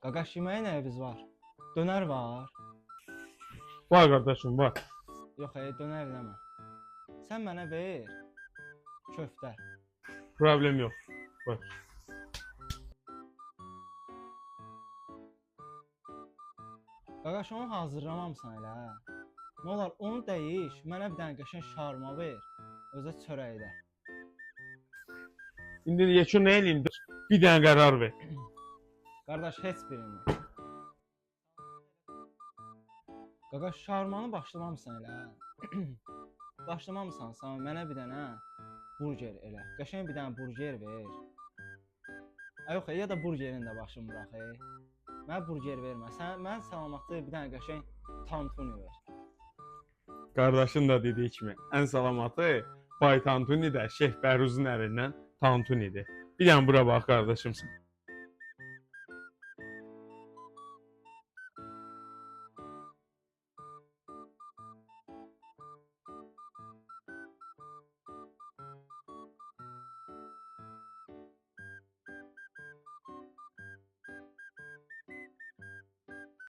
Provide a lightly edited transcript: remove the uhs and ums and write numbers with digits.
Qaqaş yeməyə nəyimiz var? Dönər var. Var qardaşım, var. Yox, dönər eləmə. Sən mənə ver köftə. Problem yox. Var. Qaqaş onu hazırlamamısan elə. Nə olar onu dəyiş, mənə bir dənə qəşəng şarma ver. Özə çörəkdə. İndi yekun nə eləyim? Bir dənə qərar ver. Qardaş heç birini. Qaqaş şarmanı başlamamısan elə. Başlamamısan sən mənə bir dənə burger elə. Qəşəng bir dənə burger ver. Ay yox, ya da burgerin də başını burax. Mənə burger vermə. Mən salamatlı bir dənə qəşəng tantuni ver. Qardaşın da dediyi kimi, ən salamatı Bay Tantuni də Şef Bəruzun əlindən Tantunidir. Bir dənə bura bax qardaşımsan.